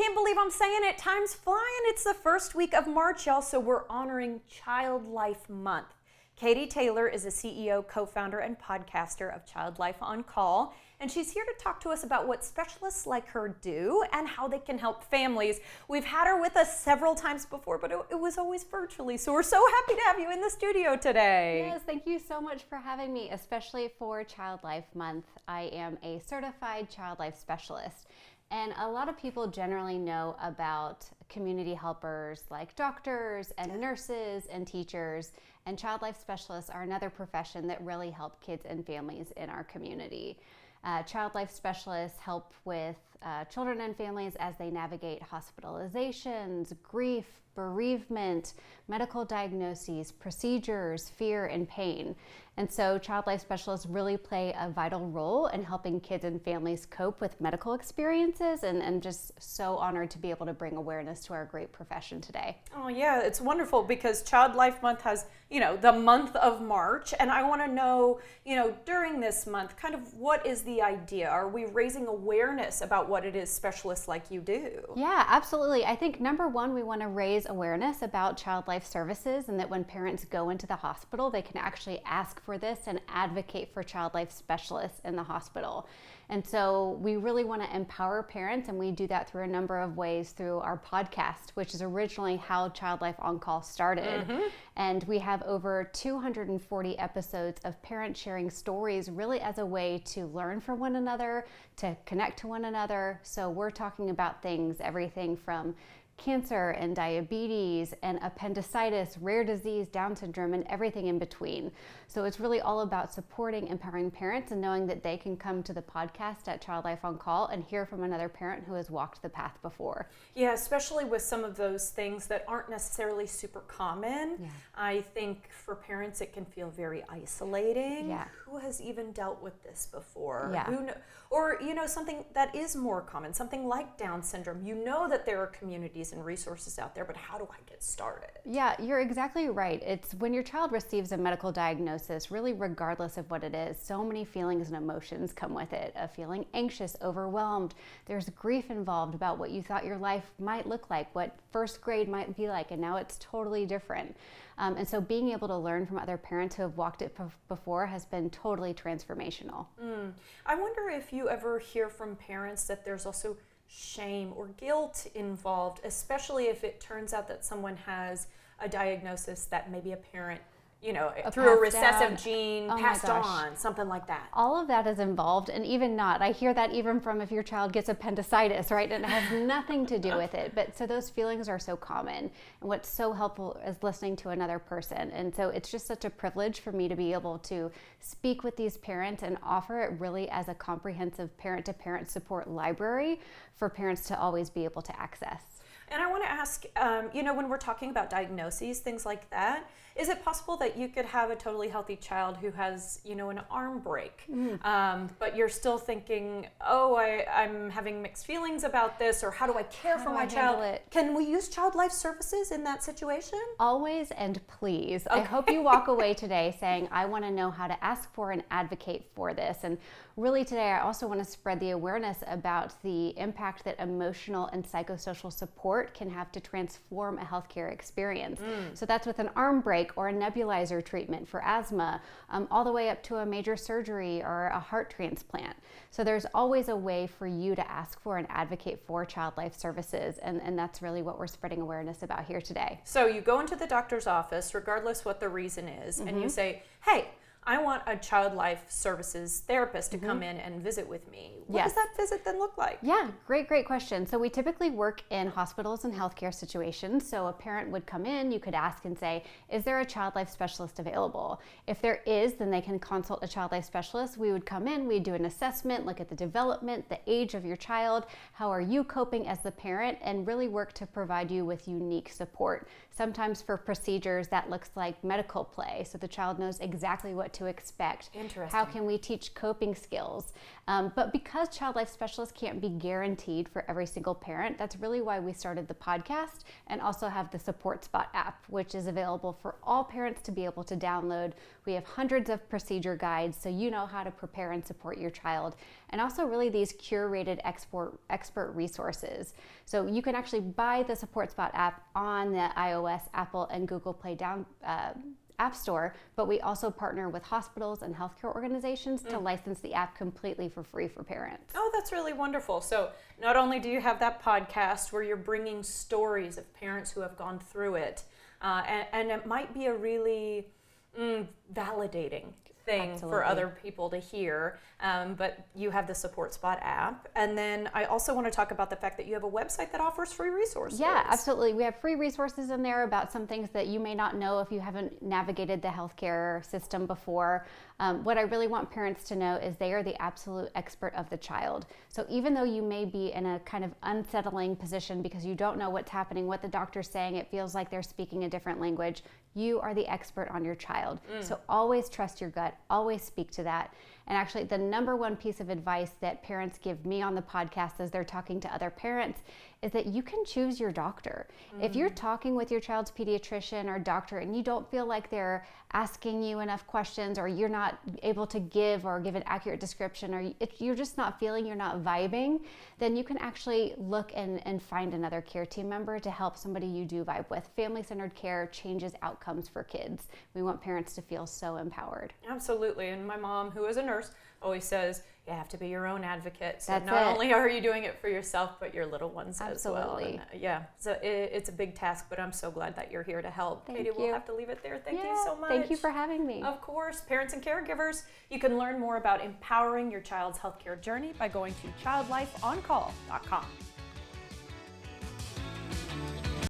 Can't believe I'm saying it. Time's flying. It's the first week of March, y'all, so we're honoring Child Life Month. Katie Taylor is a CEO, co-founder, and podcaster of Child Life on Call, and she's here to talk to us about what specialists like her do and how they can help families. We've had her with us several times before, but it was always virtually, so we're so happy to have you in the studio today. Yes, thank you so much for having me, especially for Child Life Month. I am a certified child life specialist. And a lot of people generally know about community helpers like doctors and nurses and teachers, and child life specialists are another profession that really help kids and families in our community. Child life specialists help with children and families as they navigate hospitalizations, grief, bereavement, medical diagnoses, procedures, fear, and pain. And so child life specialists really play a vital role in helping kids and families cope with medical experiences, and I'm just so honored to be able to bring awareness to our great profession today. Oh yeah, it's wonderful because Child Life Month has, the month of March, and I want to know, during this month, kind of what is the idea? Are we raising awareness about what it is specialists like you do? Yeah, absolutely. I think number one, we want to raise awareness about child life services, and that when parents go into the hospital, they can actually ask for this and advocate for child life specialists in the hospital. And so we really want to empower parents, and we do that through a number of ways through our podcast, which is originally how Child Life on Call started. And we have over 240 episodes of parents sharing stories really as a way to learn from one another, to connect to one another. So we're talking about things, everything from cancer and diabetes and appendicitis, rare disease, Down syndrome, and everything in between. So it's really all about supporting, empowering parents, and knowing that they can come to the podcast at Child Life on Call and hear from another parent who has walked the path before. Yeah, especially with some of those things that aren't necessarily super common. Yeah. I think for parents it can feel very isolating. Yeah. Who has even dealt with this before? Yeah. Or something that is more common, something like Down syndrome. You know that there are communities and resources out there, but how do I get started? Yeah, you're exactly right. It's when your child receives a medical diagnosis, really regardless of what it is, so many feelings and emotions come with it, of feeling anxious, overwhelmed. There's grief involved about what you thought your life might look like, what first grade might be like, and now it's totally different. And so being able to learn from other parents who have walked it before has been totally transformational. I wonder if you ever hear from parents that there's also shame or guilt involved, especially if it turns out that someone has a diagnosis that maybe a parent, through a recessive gene passed on, something like that. All of that is involved, and even not. I hear that even from if your child gets appendicitis, right? And it has nothing to do with it. But so those feelings are so common. And what's so helpful is listening to another person. And so it's just such a privilege for me to be able to speak with these parents and offer it really as a comprehensive parent-to-parent support library for parents to always be able to access. And I want to ask, when we're talking about diagnoses, things like that, is it possible that you could have a totally healthy child who has, an arm break, but you're still thinking, I'm having mixed feelings about this, or how do I care for my child? Can we use Child Life Services in that situation? Always and please. Okay. I hope you walk away today saying, I want to know how to ask for and advocate for this. And really today, I also want to spread the awareness about the impact that emotional and psychosocial support can have to transform a healthcare experience. So that's with an arm break or a nebulizer treatment for asthma, all the way up to a major surgery or a heart transplant. So there's always a way for you to ask for and advocate for Child Life Services, and that's really what we're spreading awareness about here today. So you go into the doctor's office, regardless what the reason is, and you say, hey, I want a Child Life Services therapist to come in and visit with me. What does that visit then look like? Yeah, great question. So we typically work in hospitals and healthcare situations. So a parent would come in, you could ask and say, is there a Child Life Specialist available? If there is, then they can consult a Child Life Specialist. We would come in, we'd do an assessment, look at the development, the age of your child, how are you coping as the parent, and really work to provide you with unique support. Sometimes for procedures, that looks like medical play. So the child knows exactly what what to expect? Interesting. How can we teach coping skills? But because Child Life Specialists can't be guaranteed for every single parent, that's really why we started the podcast and also have the Support Spot app, which is available for all parents to be able to download. We have hundreds of procedure guides so you know how to prepare and support your child, and also really these curated expert resources. So you can actually buy the Support Spot app on the iOS, Apple, and Google Play App Store, but we also partner with hospitals and healthcare organizations to license the app completely for free for parents. Oh, that's really wonderful. So not only do you have that podcast where you're bringing stories of parents who have gone through it, and it might be a really validating thing for other people to hear, but you have the Support Spot app. And then I also want to talk about the fact that you have a website that offers free resources. Yeah, absolutely. We have free resources in there about some things that you may not know if you haven't navigated the healthcare system before. What I really want parents to know is they are the absolute expert of the child. So even though you may be in a kind of unsettling position because you don't know what's happening, what the doctor's saying, it feels like they're speaking a different language, you are the expert on your child. So always trust your gut, always speak to that. And actually, the number one piece of advice that parents give me on the podcast as they're talking to other parents is that you can choose your doctor. If you're talking with your child's pediatrician or doctor and you don't feel like they're asking you enough questions, or you're not able to give an accurate description, or you're just not feeling, you're not vibing, then you can actually look and find another care team member to help somebody you do vibe with. Family-centered care changes outcomes for kids. We want parents to feel so empowered. Absolutely. And my mom, who is a nurse, always says you have to be your own advocate. So That's not it. only are you doing it for yourself, but your little ones Absolutely. as well. And, yeah, so it's a big task, but I'm so glad that you're here to help. Thank Katie, you. we'll have to leave it there. Thank you so much. Thank you for having me. Of course, parents and caregivers, you can learn more about empowering your child's healthcare journey by going to childlifeoncall.com.